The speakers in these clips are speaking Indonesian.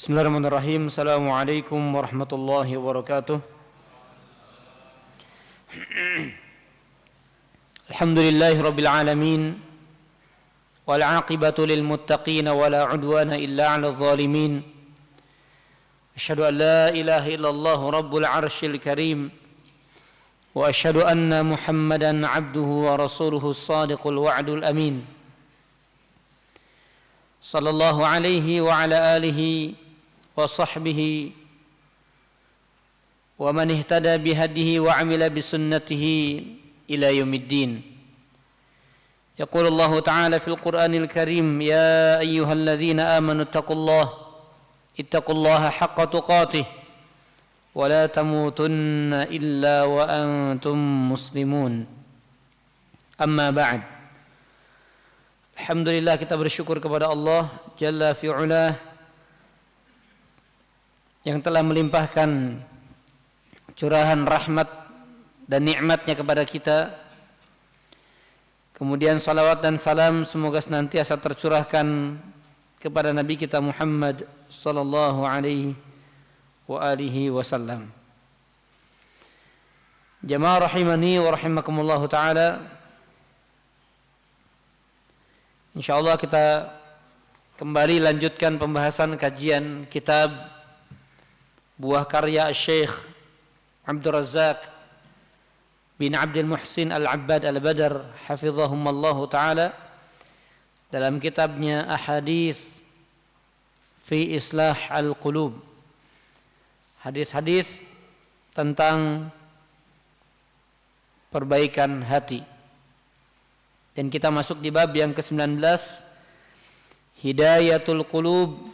Bismillahirrahmanirrahim. Assalamualaikum warahmatullahi wabarakatuh. Alhamdulillahi rabbil alamin. Wal aqibatu lil muttaqin wa la udwana illa 'alal zalimin. Asyhadu an la ilaha illallah rabbul arsyil karim. Wa asyhadu anna Muhammadan 'abduhu wa rasuluhu as-sadiqul wa'dul amin. Sallallahu alaihi wa ala alihi wa sahbihi wa man ihtada bihadihi wa amila bisunnatihi ila yaumiddin. Yaqulu Allah Ta'ala fil Qur'anil Karim, ya ayyuhalladzina amanu ittaqullaha haqqa tuqatih wa la tamutunna illa wa antum muslimun. Amma ba'd. Alhamdulillah, kita bersyukur kepada Allah Jalla fi'ulah yang telah melimpahkan curahan rahmat dan nikmatnya kepada kita. Kemudian salawat dan salam semoga senantiasa tercurahkan kepada Nabi kita Muhammad sallallahu alaihi wa alihi wasallam. Jamaah rahimani wa rahimakumullah ta'ala, insyaallah kita kembali lanjutkan pembahasan kajian kitab buah karya Syekh Abdul Razzaq bin Abdul Muhsin Al-Abbad Al-Badr hafizahumullahu ta'ala dalam kitabnya Ahadits fi Islah Al-Qulub, hadis-hadis tentang perbaikan hati. Dan kita masuk di bab yang ke-19, Hidayatul Qulub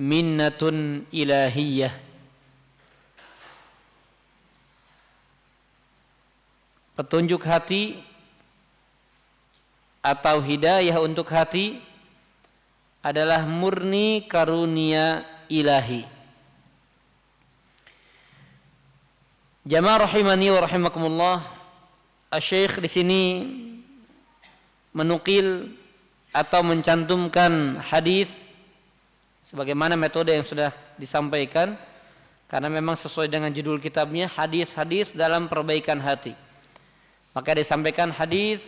Minnatun Ilahiyah. Petunjuk hati atau hidayah untuk hati adalah murni karunia ilahi. Jamaah rahimani wa rahimakumullah, Asy-Syaikh di sini menukil atau mencantumkan hadis sebagaimana metode yang sudah disampaikan, karena memang sesuai dengan judul kitabnya, hadis-hadis dalam perbaikan hati. Maka disampaikan hadis,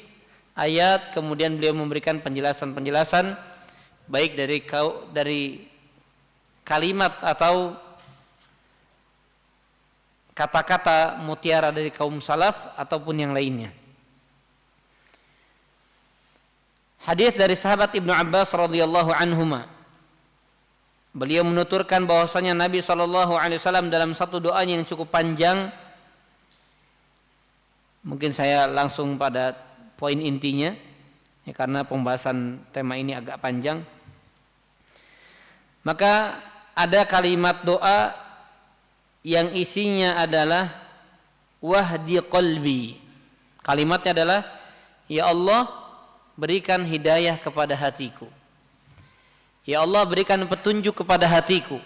ayat, kemudian beliau memberikan penjelasan-penjelasan baik dari kalimat atau kata-kata mutiara dari kaum salaf ataupun yang lainnya. Hadis dari sahabat Ibnu Abbas radhiyallahu anhuma. Beliau menuturkan bahwasanya Nabi SAW dalam satu doanya yang cukup panjang. Mungkin saya langsung pada poin intinya, ya, karena pembahasan tema ini agak panjang. Maka ada kalimat doa yang isinya adalah wahdi qalbi. Kalimatnya adalah, ya Allah, berikan hidayah kepada hatiku. Ya Allah, berikan petunjuk kepada hatiku.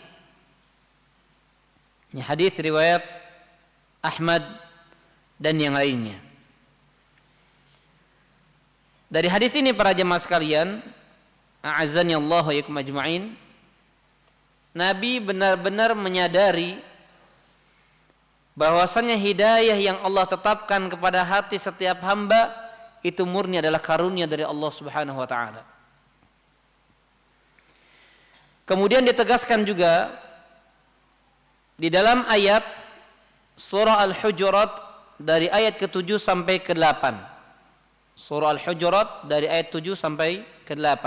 Ini hadis riwayat Ahmad dan yang lainnya. Dari hadis ini para jemaah sekalian, a'azzani Allah wa iyyakum ajma'in, Nabi benar-benar menyadari bahwasanya hidayah yang Allah tetapkan kepada hati setiap hamba itu murni adalah karunia dari Allah Subhanahu wa ta'ala. Kemudian ditegaskan juga di dalam ayat surah Al-Hujurat dari ayat ke-7 sampai ke-8. Surah Al-Hujurat dari ayat 7 sampai ke-8.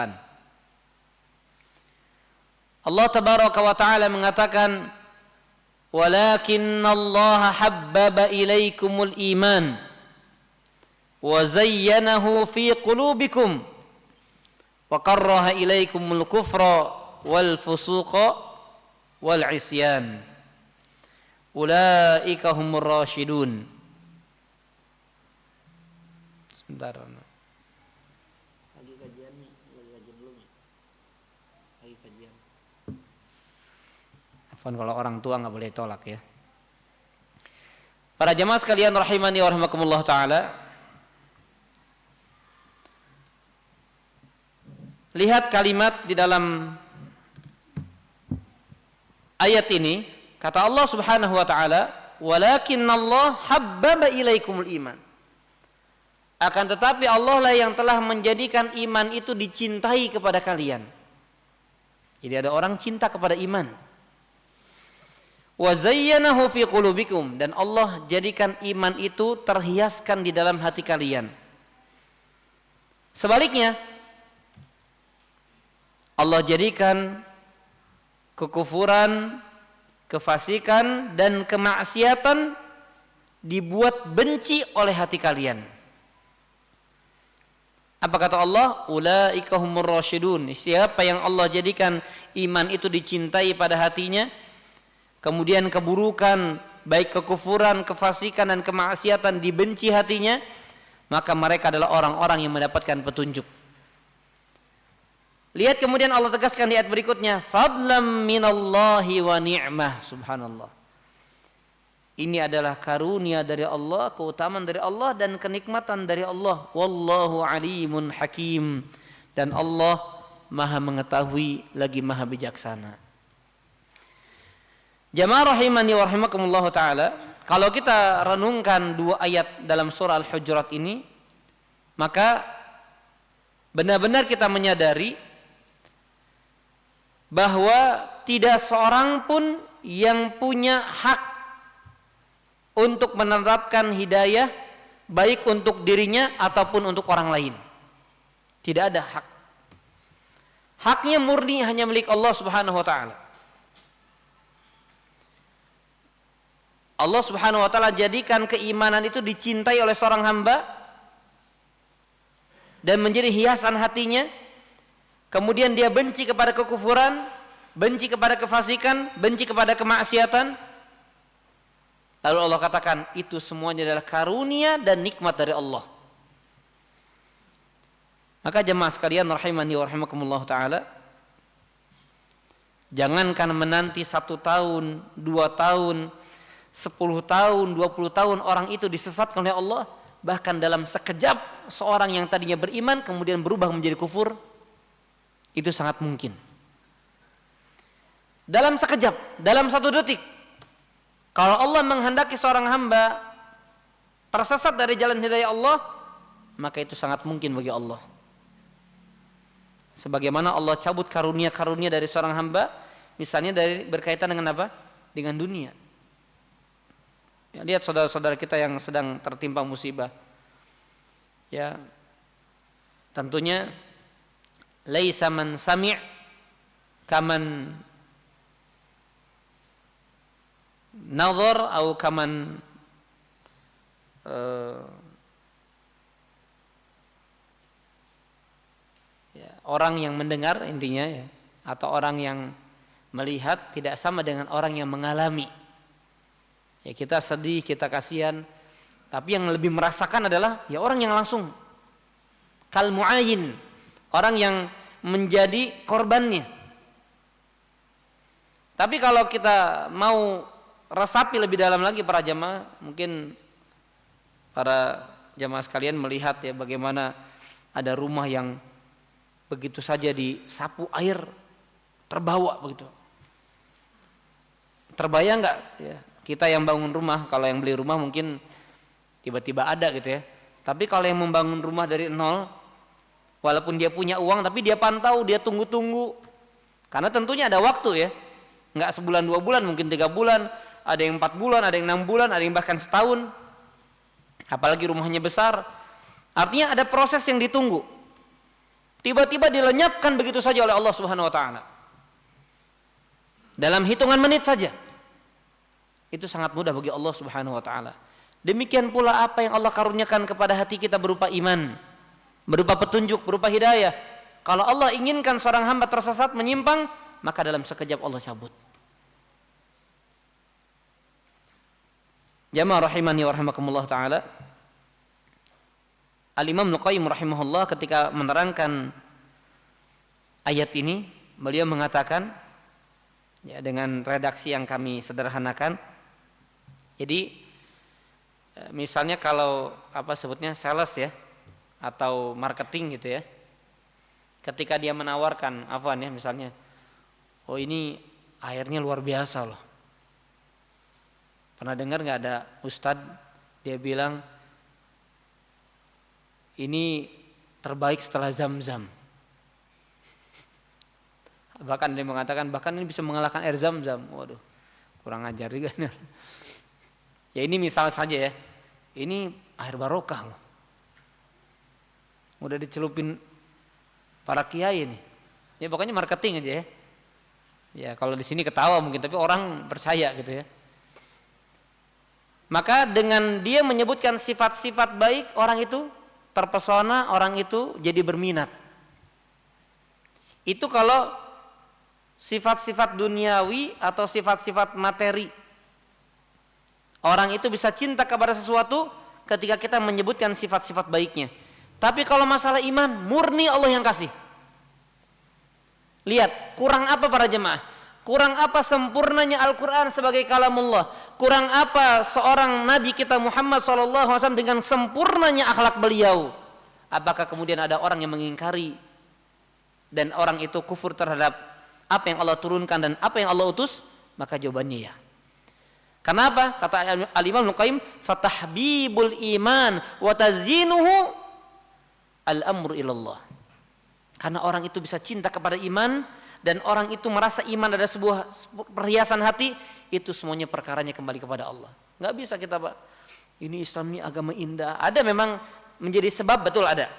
Allah tabaraka wa ta'ala mengatakan, walakinnallaha habbaba ilaikumul iman wa zayyanahu fi qulubikum wa karraha ilaikumul kufra wal fusuqa wal isyan ulaika humur rasyidun. Sebentar. Lagi kajian belum ya? Lagi kajian. Afwan, kalau orang tua enggak boleh tolak ya. Para jemaah sekalian rahimani wa rahimakumullah taala, lihat kalimat di dalam ayat ini kata Allah Subhanahu wa taala, "Walakinnallah habbaba ilaikumul iman." Akan tetapi Allah lah yang telah menjadikan iman itu dicintai kepada kalian. Jadi ada orang cinta kepada iman. Wa zayyanahu fi qulubikum, dan Allah jadikan iman itu terhiaskan di dalam hati kalian. Sebaliknya, Allah jadikan kekufuran, kefasikan dan kemaksiatan dibuat benci oleh hati kalian. Apa kata Allah? Ulaika humur rasyidun. Siapa yang Allah jadikan iman itu dicintai pada hatinya, kemudian keburukan, baik kekufuran, kefasikan dan kemaksiatan dibenci hatinya, maka mereka adalah orang-orang yang mendapatkan petunjuk. Lihat kemudian Allah tegaskan di ayat berikutnya, fadlam minallahi wa ni'mah. Subhanallah. Ini adalah karunia dari Allah, keutamaan dari Allah dan kenikmatan dari Allah. Wallahu alimun hakim. Dan Allah Maha mengetahui lagi Maha bijaksana. Jamaah rahimani wa rahimakumullah ta'ala, kalau kita renungkan dua ayat dalam surah Al-Hujurat ini, maka benar-benar kita menyadari bahwa tidak seorang pun yang punya hak untuk menerapkan hidayah baik untuk dirinya ataupun untuk orang lain. Tidak ada hak. Haknya murni hanya milik Allah Subhanahu wa taala. Allah Subhanahu wa taala jadikan keimanan itu dicintai oleh seorang hamba dan menjadi hiasan hatinya. Kemudian dia benci kepada kekufuran, benci kepada kefasikan, benci kepada kemaksiatan. Lalu Allah katakan itu semuanya adalah karunia dan nikmat dari Allah. Maka jemaah sekalian rahimani wa rahimakumullah ta'ala, jangankan menanti 1 tahun, 2 tahun, 10 tahun, 20 tahun orang itu disesatkan oleh Allah, bahkan dalam sekejap seorang yang tadinya beriman kemudian berubah menjadi kufur, itu sangat mungkin. Dalam sekejap, dalam 1 detik. Kalau Allah menghendaki seorang hamba tersesat dari jalan hidayah Allah, maka itu sangat mungkin bagi Allah. Sebagaimana Allah cabut karunia-karunia dari seorang hamba, misalnya dari berkaitan dengan apa? Dengan dunia. Ya, lihat saudara-saudara kita yang sedang tertimpa musibah. Ya, tentunya laisa man sami' kaman nazar atau kaman ya, orang yang mendengar intinya ya, atau orang yang melihat tidak sama dengan orang yang mengalami. Ya, kita sedih, kita kasihan, tapi yang lebih merasakan adalah ya orang yang langsung kal mu'ayyin, orang yang menjadi korbannya. Tapi kalau kita mau resapi lebih dalam lagi para jamaah, mungkin para jamaah sekalian melihat ya bagaimana ada rumah yang begitu saja disapu air terbawa begitu. Terbayang nggak ya, kita yang bangun rumah, kalau yang beli rumah mungkin tiba-tiba ada gitu ya. Tapi kalau yang membangun rumah dari nol, walaupun dia punya uang tapi dia pantau, dia tunggu-tunggu. Karena tentunya ada waktu ya. Nggak sebulan 2 bulan, mungkin 3 bulan, ada yang 4 bulan, ada yang 6 bulan, ada yang bahkan setahun. Apalagi rumahnya besar. Artinya ada proses yang ditunggu. Tiba-tiba dilenyapkan begitu saja oleh Allah Subhanahu wa taala. Dalam hitungan menit saja. Itu sangat mudah bagi Allah Subhanahu wa taala. Demikian pula apa yang Allah karuniakan kepada hati kita berupa iman, berupa petunjuk, berupa hidayah. Kalau Allah inginkan seorang hamba tersesat, menyimpang, maka dalam sekejap Allah cabut. Jamaah rahimani wa rahimakumullah ta'ala, Al-Imam Nuqayyim rahimahullah ketika menerangkan ayat ini, beliau mengatakan ya, dengan redaksi yang kami sederhanakan. Jadi misalnya kalau apa sebutnya sales ya, atau marketing gitu ya, ketika dia menawarkan afwan ya, misalnya oh ini airnya luar biasa loh. Pernah dengar nggak ada ustadz dia bilang ini terbaik setelah Zam-Zam. Bahkan dia mengatakan bahkan ini bisa mengalahkan air Zam-Zam. Waduh, kurang ajar juga. Ya ini misal saja ya. Ini air barokah loh. Udah dicelupin para kiai ini. Ya pokoknya marketing aja ya. Ya kalau di sini ketawa mungkin tapi orang percaya gitu ya. Maka dengan dia menyebutkan sifat-sifat baik, orang itu terpesona, orang itu jadi berminat. Itu kalau sifat-sifat duniawi atau sifat-sifat materi. Orang itu bisa cinta kepada sesuatu ketika kita menyebutkan sifat-sifat baiknya. Tapi kalau masalah iman, murni Allah yang kasih. Lihat, kurang apa para jemaah? Kurang apa sempurnanya Al-Quran sebagai kalamullah? Kurang apa seorang Nabi kita Muhammad SAW dengan sempurnanya akhlak beliau? Apakah kemudian ada orang yang mengingkari dan orang itu kufur terhadap apa yang Allah turunkan dan apa yang Allah utus? Maka jawabannya ya. Kenapa? Kata Al-Imam Al-Qayyim, fatahbibul iman wa tazinuhu al-amru ilallah. Karena orang itu bisa cinta kepada iman dan orang itu merasa iman ada sebuah perhiasan hati, itu semuanya perkaranya kembali kepada Allah. Nggak bisa kita Pak, ini Islam ini agama indah. Ada memang menjadi sebab, betul ada.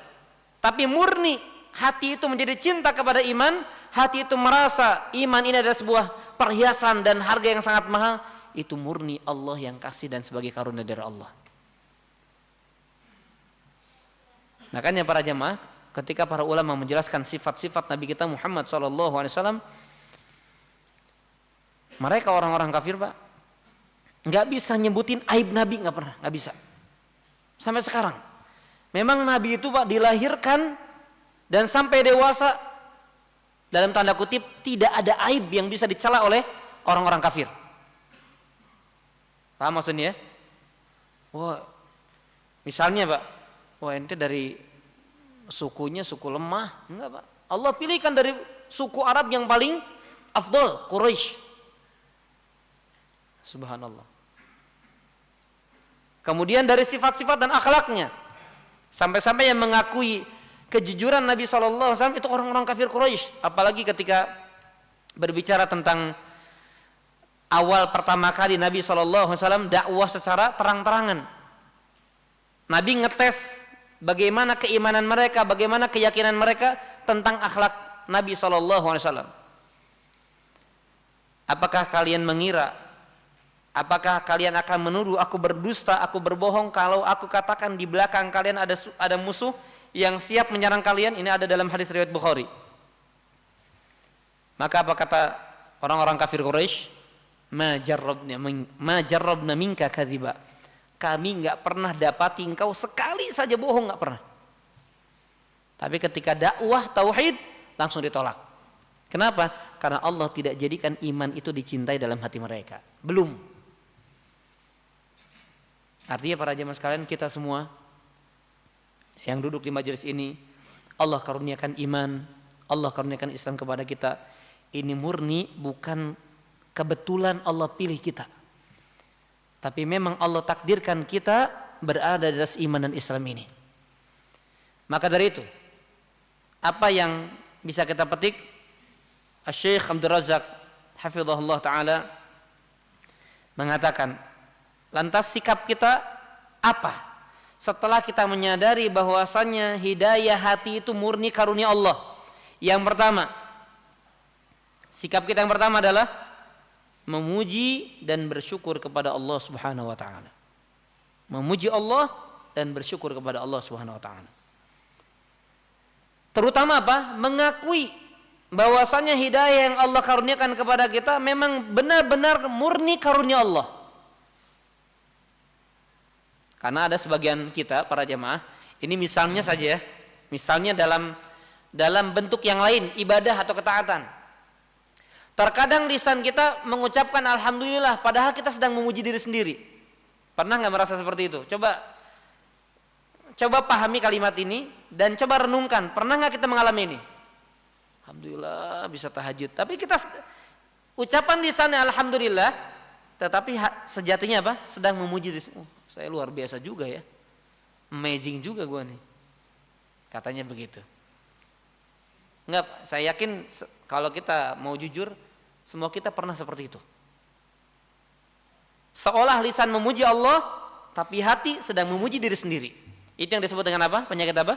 Tapi murni hati itu menjadi cinta kepada iman, hati itu merasa iman ini adalah sebuah perhiasan dan harga yang sangat mahal, itu murni Allah yang kasih dan sebagai karunia dari Allah. Makanya para jemaah, ketika para ulama menjelaskan sifat-sifat Nabi kita Muhammad SAW, mereka orang-orang kafir Pak, nggak bisa nyebutin aib Nabi, nggak pernah, nggak bisa. Sampai sekarang, memang Nabi itu Pak dilahirkan dan sampai dewasa dalam tanda kutip tidak ada aib yang bisa dicela oleh orang-orang kafir. Paham maksudnya? Wah, misalnya Pak, wah ente dari sukunya suku lemah, enggak Pak. Allah pilihkan dari suku Arab yang paling afdal, Quraisy. Subhanallah. Kemudian dari sifat-sifat dan akhlaknya, sampai-sampai yang mengakui kejujuran Nabi SAW itu orang-orang kafir Quraisy. Apalagi ketika berbicara tentang awal pertama kali Nabi SAW dakwah secara terang-terangan. Nabi ngetes bagaimana keimanan mereka, bagaimana keyakinan mereka tentang akhlak Nabi SAW. Apakah kalian mengira, apakah kalian akan menuduh aku berdusta, aku berbohong kalau aku katakan di belakang kalian ada musuh yang siap menyerang kalian? Ini ada dalam hadis riwayat Bukhari. Maka apa kata orang-orang kafir Quraisy? Ma jarrabna minka kadhiba. Kami enggak pernah dapati engkau sekali saja bohong, enggak pernah. Tapi ketika dakwah tauhid langsung ditolak. Kenapa? Karena Allah tidak jadikan iman itu dicintai dalam hati mereka. Belum. Artinya para jemaah sekalian, kita semua yang duduk di majelis ini, Allah karuniakan iman, Allah karuniakan Islam kepada kita. Ini murni bukan kebetulan Allah pilih kita, tapi memang Allah takdirkan kita berada di atas iman dan Islam ini. Maka dari itu, apa yang bisa kita petik? Syekh Abdul Razak hafizahullah ta'ala mengatakan, lantas sikap kita apa setelah kita menyadari bahwasannya hidayah hati itu murni karunia Allah? Yang pertama, sikap kita yang pertama adalah memuji dan bersyukur kepada Allah Subhanahu wa taala. Memuji Allah dan bersyukur kepada Allah Subhanahu wa taala. Terutama apa? Mengakui bahwasanya hidayah yang Allah karuniakan kepada kita memang benar-benar murni karunia Allah. Karena ada sebagian kita para jemaah, ini misalnya saja ya, misalnya dalam bentuk yang lain, ibadah atau ketaatan. Terkadang lisan kita mengucapkan alhamdulillah padahal kita sedang memuji diri sendiri. Pernah nggak merasa seperti itu? Coba pahami kalimat ini dan coba renungkan. Pernah nggak kita mengalami ini? Alhamdulillah bisa tahajud. Tapi kita Ucapan lisannya alhamdulillah, tetapi sejatinya apa? Sedang memuji diri. Oh, saya luar biasa juga ya. Amazing juga gua nih. Katanya begitu. Enggak, saya yakin kalau kita mau jujur, semua kita pernah seperti itu. Seolah lisan memuji Allah, tapi hati sedang memuji diri sendiri. Itu yang disebut dengan apa? Penyakit apa?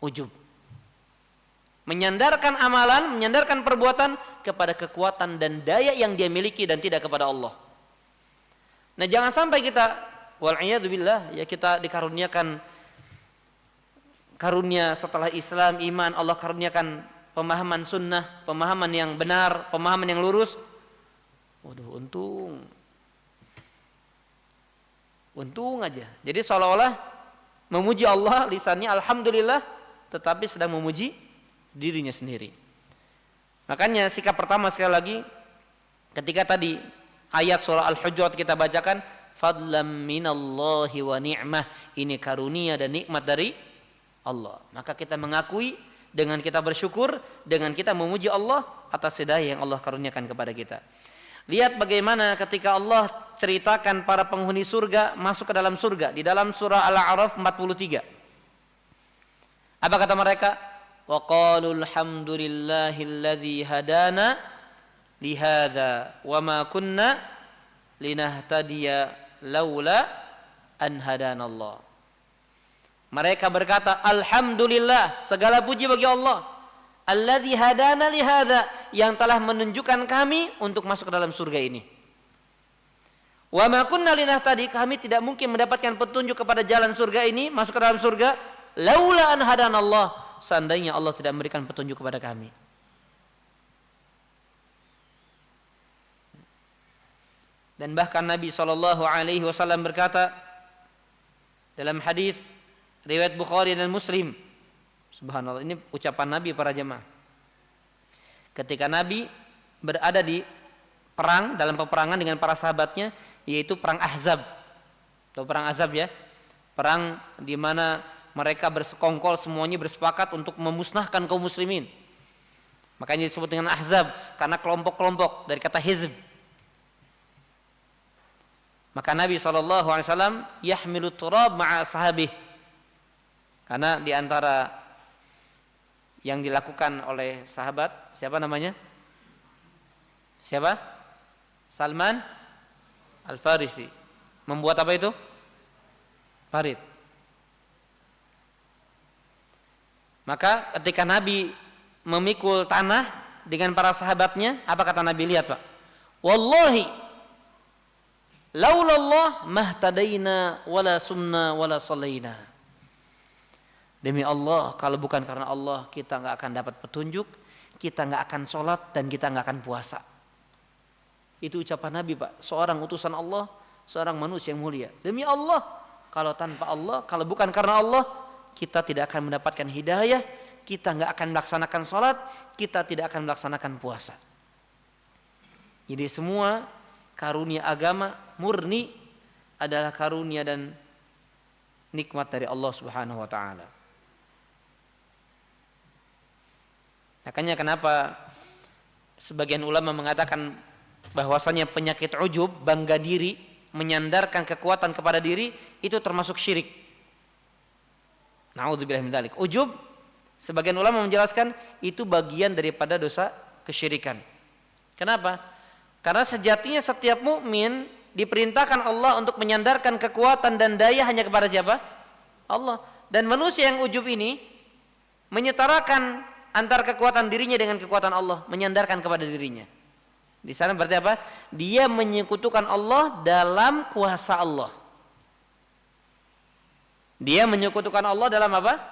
Ujub. Menyandarkan amalan, menyandarkan perbuatan kepada kekuatan dan daya yang dia miliki dan tidak kepada Allah. Nah, jangan sampai kita wal'iyadzubillah ya kita dikaruniakan karunia setelah Islam, iman, Allah karuniakan pemahaman sunnah, pemahaman yang benar, pemahaman yang lurus. Waduh, untung aja. Jadi seolah-olah memuji Allah, lisannya alhamdulillah, tetapi sedang memuji dirinya sendiri. Makanya sikap pertama sekali lagi, ketika tadi ayat surah Al-Hujurat kita bacakan, fadlam minallahi wa ni'mah, ini karunia dan nikmat dari Allah. Maka kita mengakui dengan kita bersyukur, dengan kita memuji Allah atas hidayah yang Allah karuniakan kepada kita. Lihat bagaimana ketika Allah ceritakan para penghuni surga masuk ke dalam surga di dalam surah Al-A'raf 43. Apa kata mereka? Wa qalu alhamdulillahilladzi hadana lihadza wa ma kunna linahtadiya laula an hadanallah. Mereka berkata, alhamdulillah, segala puji bagi Allah, alladzi hadana lihadza, yang telah menunjukkan kami untuk masuk ke dalam surga ini. Wa ma kunna linahtadi, kami tidak mungkin mendapatkan petunjuk kepada jalan surga ini, masuk ke dalam surga, laula an hadanallah, seandainya Allah tidak memberikan petunjuk kepada kami. Dan bahkan Nabi SAW berkata dalam hadis riwayat Bukhari dan Muslim, subhanallah, ini ucapan Nabi para jemaah. Ketika Nabi berada di perang, dalam peperangan dengan para sahabatnya, yaitu perang Ahzab. Atau perang Ahzab ya. Perang di mana mereka bersekongkol semuanya bersepakat untuk memusnahkan kaum muslimin. Makanya disebut dengan Ahzab karena kelompok-kelompok dari kata hizb. Maka Nabi SAW yahmilu turab ma'a sahabih. Karena di antara yang dilakukan oleh sahabat, siapa namanya? Siapa? Salman Al-Farisi. Membuat apa itu? Parit. Maka ketika Nabi memikul tanah dengan para sahabatnya, apa kata Nabi? Lihat Pak. Wallahi laulallah mahtadaina wala sumna wala salaina. Demi Allah, kalau bukan karena Allah, kita nggak akan dapat petunjuk, kita nggak akan sholat, dan kita nggak akan puasa. Itu ucapan Nabi Pak, seorang utusan Allah, seorang manusia yang mulia. Demi Allah, kalau tanpa Allah, kalau bukan karena Allah, kita tidak akan mendapatkan hidayah, kita nggak akan melaksanakan sholat, kita tidak akan melaksanakan puasa. Jadi semua karunia agama murni adalah karunia dan nikmat dari Allah Subhanahu wa taala. Makanya kenapa sebagian ulama mengatakan bahwasanya penyakit ujub, bangga diri, menyandarkan kekuatan kepada diri, itu termasuk syirik. Na'udzubillah min dzalik. Ujub, sebagian ulama menjelaskan itu bagian daripada dosa kesyirikan. Kenapa? Karena sejatinya setiap mukmin diperintahkan Allah untuk menyandarkan kekuatan dan daya hanya kepada siapa? Allah. Dan manusia yang ujub ini menyetarakan antara kekuatan dirinya dengan kekuatan Allah, menyandarkan kepada dirinya. Di sana berarti apa? Dia menyekutukan Allah dalam kuasa Allah. Dia menyekutukan Allah dalam apa?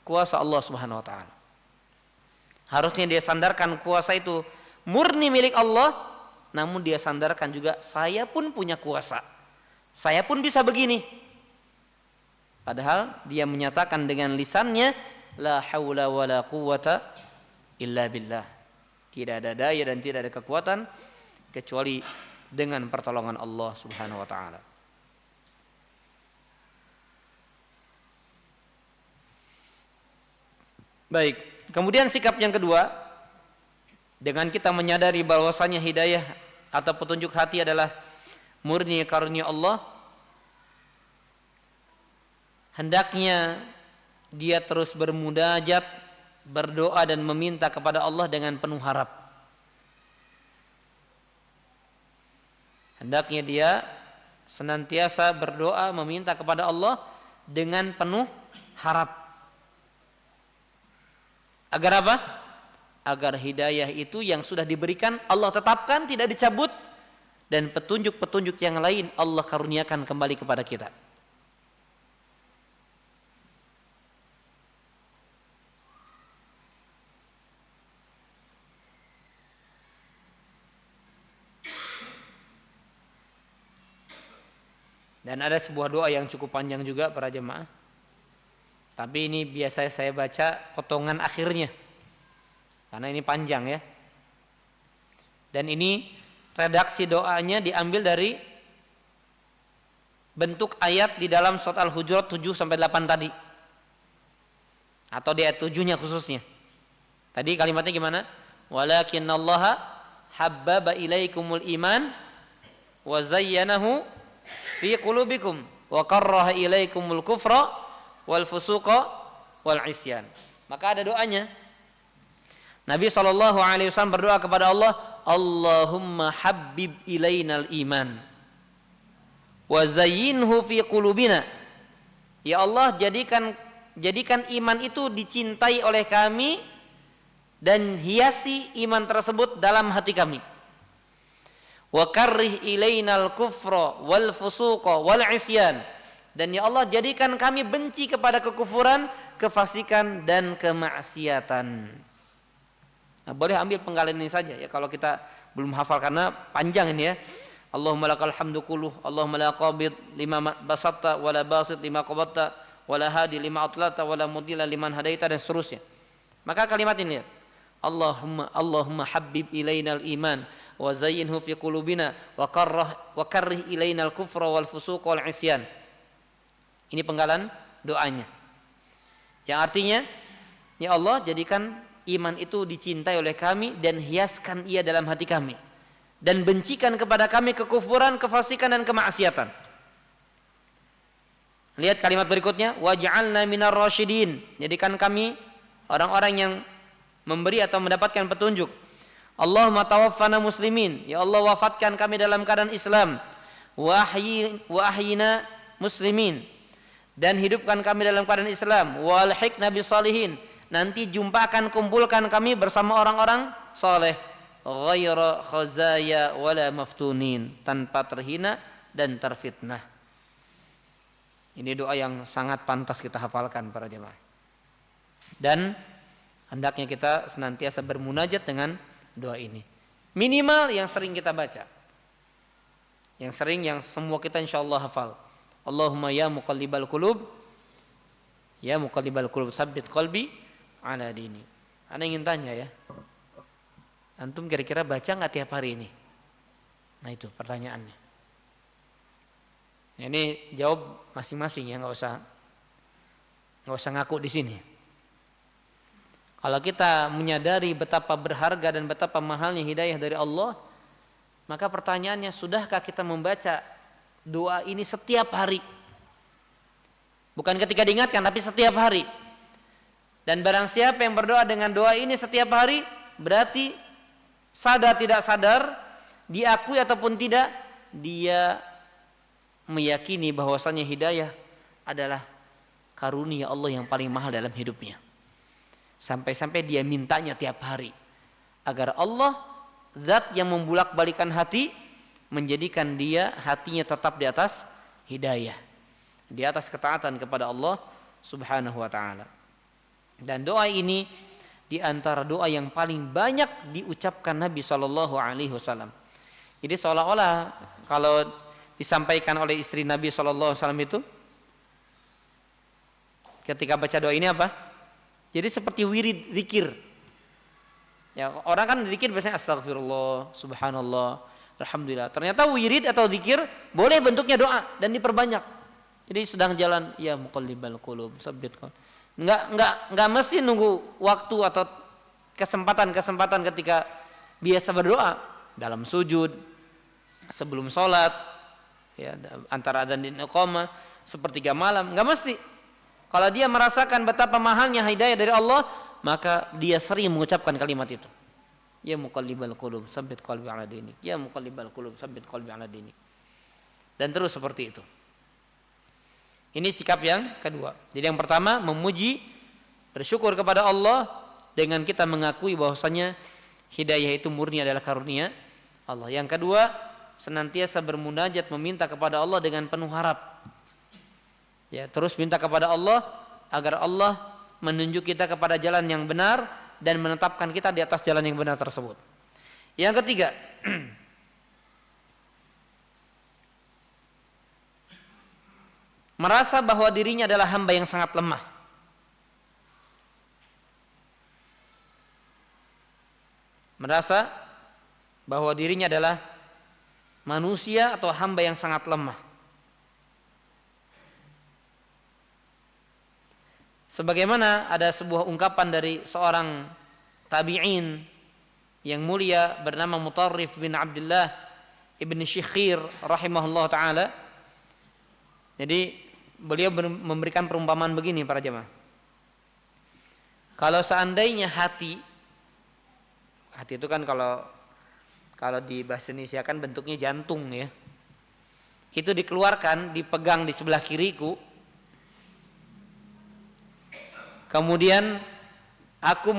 Kuasa Allah Subhanahu wa taala. Harusnya dia sandarkan kuasa itu murni milik Allah, namun dia sandarkan juga saya pun punya kuasa. Saya pun bisa begini. Padahal dia menyatakan dengan lisannya la haula wala quwwata illa billah. Tidak ada daya dan tidak ada kekuatan kecuali dengan pertolongan Allah Subhanahu wa taala. Baik, kemudian sikap yang kedua, Dengan kita menyadari bahwasanya hidayah atau petunjuk hati adalah murni karunia Allah, hendaknya dia terus bermunajat, berdoa dan meminta kepada Allah dengan penuh harap. Hendaknya dia senantiasa berdoa meminta kepada Allah dengan penuh harap. Agar apa? Agar hidayah itu yang sudah diberikan Allah tetapkan, tidak dicabut, dan petunjuk-petunjuk yang lain Allah karuniakan kembali kepada kita. Dan ada sebuah doa yang cukup panjang juga para jemaah. Tapi ini biasa saya baca potongan akhirnya, karena ini panjang ya. Dan ini redaksi doanya diambil dari bentuk ayat di dalam surat Al-Hujurat 7-8 tadi. Atau di ayat 7-nya khususnya. Tadi kalimatnya gimana? Walakinnallaha habbaba ilaikumul iman wa zayyanahu fi qulubikum wa karraha ilaikumul kufra wal fusuqa wal isyan. Maka ada doanya. Nabi SAW berdoa kepada Allah, Allahumma habbib ilainal iman wa zayyinhu fi qulubina. Ya Allah, jadikan iman itu dicintai oleh kami dan hiasi iman tersebut dalam hati kami. Wa karrih ilainal kufra wal fusuqa wal isyan. Dan ya Allah, jadikan kami benci kepada kekufuran, kefasikan dan kemaksiatan. Nah, boleh ambil penggalan ini saja ya kalau kita belum hafal karena panjang ini ya. Allahumma lakal hamdu kulluh, Allahumma la qabid lima basatta wala basit lima qabatta wala hadi lima atlata wala mudilla liman hadaita dan seterusnya. Maka kalimat ini ya. Allahumma habbib ilainal iman wa zayyinhu fi qulubina wa karrih ilainal kufra wal fusuq wal isyan. Ini penggalan doanya. Yang artinya, ya Allah, jadikan iman itu dicintai oleh kami dan hiaskan ia dalam hati kami, dan bencikan kepada kami kekufuran, kefasikan dan kemaksiatan. Lihat kalimat berikutnya, waj'alna minar rasyidin. Jadikan kami orang-orang yang memberi atau mendapatkan petunjuk. Allahumma tawaffana muslimin. Ya Allah, wafatkan kami dalam keadaan Islam. Wa ahyina muslimin. Dan hidupkan kami dalam keadaan Islam. Wa alhiqna bisalihin. Nanti jumpakan, kumpulkan kami bersama orang-orang soleh. Ghaira khazaya wala maftunin. Tanpa terhina dan terfitnah. Ini doa yang sangat pantas kita hafalkan para jemaah. Dan hendaknya kita senantiasa bermunajat dengan doa ini. Minimal yang sering kita baca. Yang semua kita insyaallah hafal. Allahumma ya muqallibal qulub, ya muqallibal qulub, tsabbit qalbi ala dini. Ana ingin tanya ya. Antum kira-kira baca enggak tiap hari ini? Nah itu pertanyaannya. Ini jawab masing-masing ya, enggak usah ngaku di sini. Kalau kita menyadari betapa berharga dan betapa mahalnya hidayah dari Allah, maka pertanyaannya, sudahkah kita membaca doa ini setiap hari? Bukan ketika diingatkan, tapi setiap hari. Dan barang siapa yang berdoa dengan doa ini setiap hari, berarti sadar tidak sadar, diakui ataupun tidak, dia meyakini bahwasannya hidayah adalah karunia Allah yang paling mahal dalam hidupnya. Sampai-sampai dia mintanya tiap hari agar Allah, zat yang membulak-balikan hati, menjadikan dia hatinya tetap di atas hidayah, di atas ketaatan kepada Allah Subhanahu wa taala. Dan doa ini di antara doa yang paling banyak diucapkan Nabi sallallahu alaihi wasallam. Jadi seolah-olah kalau disampaikan oleh istri Nabi sallallahu alaihi wasallam itu ketika baca doa ini apa? Jadi seperti wirid zikir. Ya, orang kan zikir biasanya astagfirullah, subhanallah, alhamdulillah. Ternyata wirid atau zikir boleh bentuknya doa dan diperbanyak. Jadi sedang jalan, ya muqallibal qulub, tsabbit qalbi. Enggak mesti nunggu waktu atau kesempatan ketika biasa berdoa dalam sujud, sebelum sholat, ya, antara adzan dan iqamah, sepertiga malam, nggak mesti. Kalau dia merasakan betapa mahalnya hidayah dari Allah, maka dia sering mengucapkan kalimat itu. Ya muqallibal qulub, tsabbit qalbi ala dinik. Ya muqallibal qulub, tsabbit qalbi ala dinik. Dan terus seperti itu. Ini sikap yang kedua. Jadi yang pertama, memuji, bersyukur kepada Allah dengan kita mengakui bahwasanya hidayah itu murni adalah karunia Allah. Yang kedua, senantiasa bermunajat, meminta kepada Allah dengan penuh harap. Ya, terus minta kepada Allah agar Allah menunjuk kita kepada jalan yang benar dan menetapkan kita di atas jalan yang benar tersebut. Yang ketiga, merasa bahwa dirinya adalah hamba yang sangat lemah. Merasa bahwa dirinya adalah manusia atau hamba yang sangat lemah. Sebagaimana ada sebuah ungkapan dari seorang tabi'in yang mulia bernama Mutarrif bin Abdullah ibn Syikhir rahimahullah ta'ala. Jadi beliau memberikan perumpamaan begini para jemaah. Kalau seandainya hati itu kan kalau di bahasa Indonesia kan bentuknya jantung ya. Itu dikeluarkan, dipegang di sebelah kiriku. Kemudian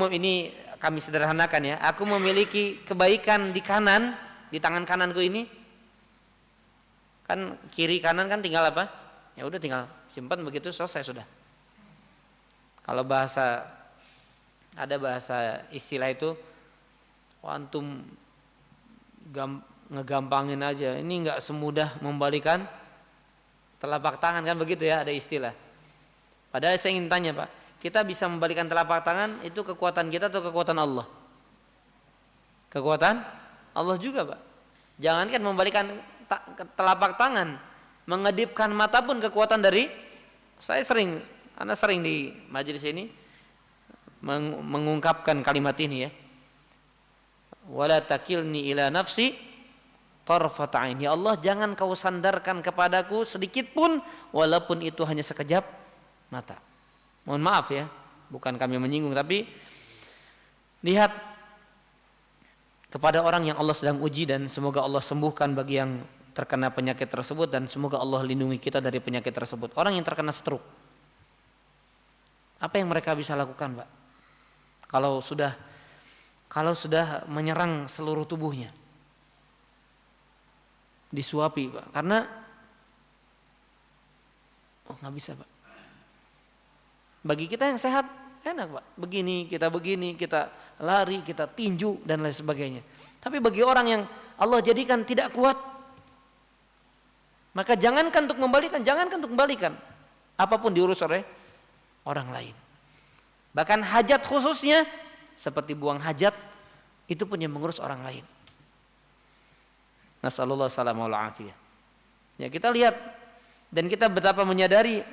ini kami sederhanakan ya, aku memiliki kebaikan di kanan, di tangan kananku ini. Kan kiri kanan kan tinggal apa? Ya udah tinggal simpan begitu selesai sudah. Kalau ada bahasa istilah itu, antum ngegampangin aja. Ini enggak semudah membalikan telapak tangan kan begitu ya, ada istilah. Padahal saya ingin tanya Pak, kita bisa membalikan telapak tangan itu kekuatan kita atau kekuatan Allah? Kekuatan Allah juga Pak. Jangankan membalikan telapak tangan, mengedipkan mata pun kekuatan dari Anda sering di majelis ini mengungkapkan kalimat ini ya. Wala takilni ila nafsi tarfat ain. Ya Allah, jangan kau sandarkan kepadaku sedikit pun walaupun itu hanya sekejap mata. Mohon maaf ya, bukan kami menyinggung, tapi lihat kepada orang yang Allah sedang uji dan semoga Allah sembuhkan bagi yang terkena penyakit tersebut dan semoga Allah lindungi kita dari penyakit tersebut. Orang yang terkena stroke, apa yang mereka bisa lakukan, Pak? Kalau sudah menyerang seluruh tubuhnya, disuapi, Pak, karena nggak bisa, Pak. Bagi kita yang sehat enak Pak, begini, kita lari, kita tinju dan lain sebagainya. Tapi bagi orang yang Allah jadikan tidak kuat, maka jangankan untuk membalikan, apapun diurus oleh orang lain. Bahkan hajat khususnya seperti buang hajat itu pun yang mengurus orang lain. Nasallallahu salamul afiyah. Ya, kita lihat dan kita betapa menyadari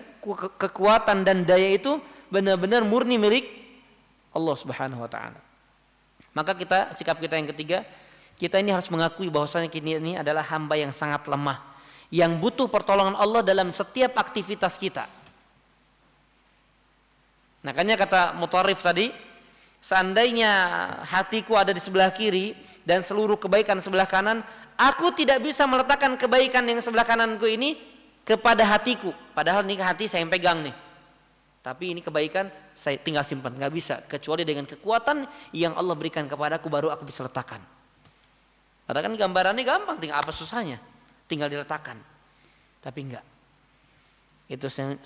kekuatan dan daya itu benar-benar murni milik Allah Subhanahu wa taala. Maka sikap kita yang ketiga, kita ini harus mengakui bahwasanya kita ini adalah hamba yang sangat lemah, yang butuh pertolongan Allah dalam setiap aktivitas kita. Makanya kata Mutarrif tadi, seandainya hatiku ada di sebelah kiri dan seluruh kebaikan sebelah kanan, aku tidak bisa meletakkan kebaikan yang sebelah kananku ini kepada hatiku, padahal ini hati saya yang pegang nih. Tapi ini kebaikan saya tinggal simpan, nggak bisa kecuali dengan kekuatan yang Allah berikan kepadaku baru aku bisa letakkan. Padahal kan gambarannya gampang, tinggal apa susahnya? Tinggal diletakkan. Tapi enggak.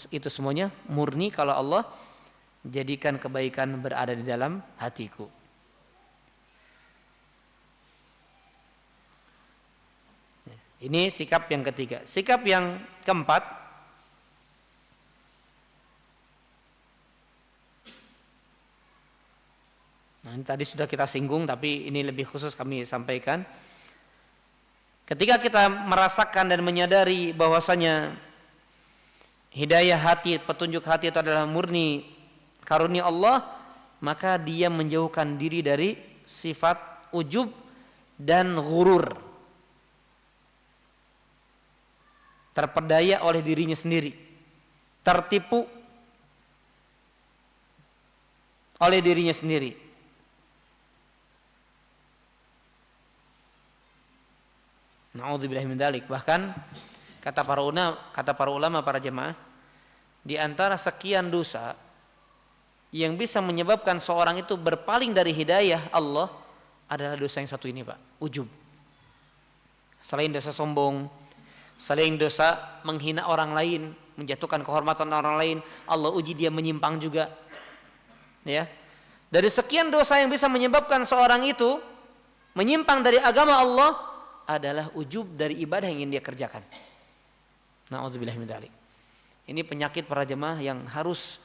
Itu semuanya murni kalau Allah jadikan kebaikan berada di dalam hatiku. Ini sikap yang ketiga. Sikap yang keempat, nah ini tadi sudah kita singgung tapi ini lebih khusus kami sampaikan. Ketika kita merasakan dan menyadari bahwasanya hidayah hati, petunjuk hati itu adalah murni karunia Allah, maka dia menjauhkan diri dari sifat ujub dan ghurur. Terpedaya oleh dirinya sendiri, tertipu oleh dirinya sendiri. Na'udzubillahi min dzalik. Bahkan kata para ulama, para jemaah, di antara sekian dosa yang bisa menyebabkan seorang itu berpaling dari hidayah Allah adalah dosa yang satu ini, Pak, ujub. Selain dosa sombong, selain dosa menghina orang lain, menjatuhkan kehormatan orang lain, Allah uji dia menyimpang juga. Ya. Dari sekian dosa yang bisa menyebabkan seorang itu menyimpang dari agama Allah adalah ujub dari ibadah yang ingin dia kerjakan. Na'udzubillahi min dzalik. Ini penyakit para jemaah yang harus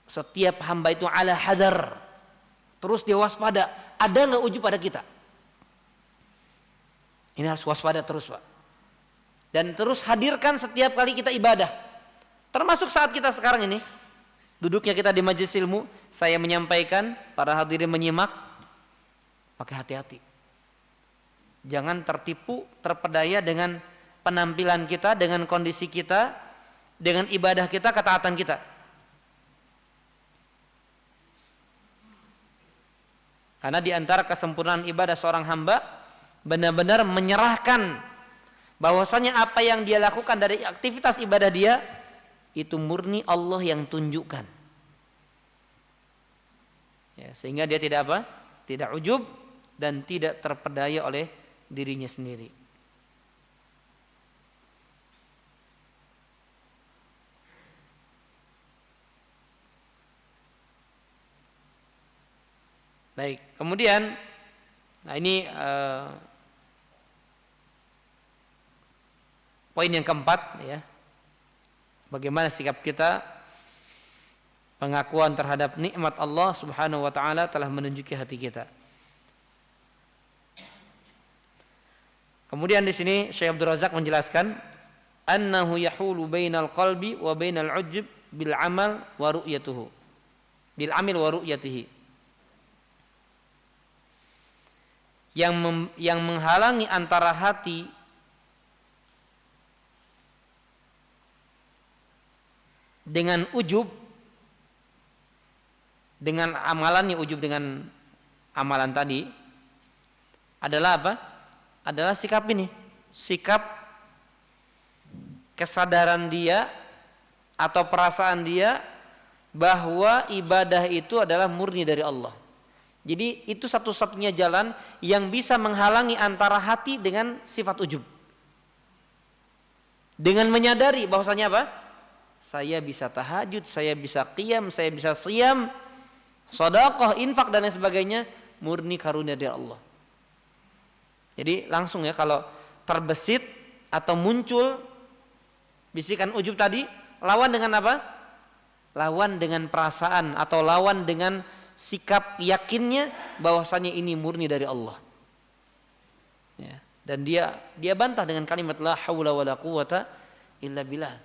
setiap hamba itu ala hadar, terus dia waspada. Ada nggak ujub pada kita? Ini harus waspada terus, Pak. Dan terus hadirkan setiap kali kita ibadah. Termasuk saat kita sekarang ini, duduknya kita di majelis ilmu, saya menyampaikan, para hadirin menyimak, pakai hati-hati. Jangan tertipu, terpedaya dengan penampilan kita, dengan kondisi kita, dengan ibadah kita, ketaatan kita. Karena di antara kesempurnaan ibadah seorang hamba benar-benar menyerahkan bahwasanya apa yang dia lakukan dari aktivitas ibadah dia itu murni Allah yang tunjukkan. Ya, sehingga dia tidak apa? Tidak ujub dan tidak terpedaya oleh dirinya sendiri. Baik, kemudian nah ini poin yang keempat, ya. Bagaimana sikap kita, pengakuan terhadap nikmat Allah Subhanahu wa taala telah menunjuki hati kita. Kemudian di sini Syekh Abdul Razak menjelaskan annahu yahulu bainal qalbi wa bainal ujub bil amal wa ru'yatuhu. Bil amil wa ru'yatihi. Yang menghalangi antara hati dengan ujub, dengan amalannya, ujub dengan amalan tadi adalah apa? Adalah sikap ini, sikap kesadaran dia atau perasaan dia bahwa ibadah itu adalah murni dari Allah. Jadi itu satu-satunya jalan yang bisa menghalangi antara hati dengan sifat ujub. Dengan menyadari bahwasanya apa? Saya bisa tahajud, saya bisa qiyam, saya bisa siyam, sedekah, infak dan lain sebagainya, murni karunia dari Allah. Jadi langsung ya, kalau terbesit atau muncul bisikan ujub tadi, lawan dengan apa? Lawan dengan perasaan atau lawan dengan sikap yakinnya bahwasanya ini murni dari Allah. Ya, dan dia bantah dengan kalimat la haula wala quwata illa billah.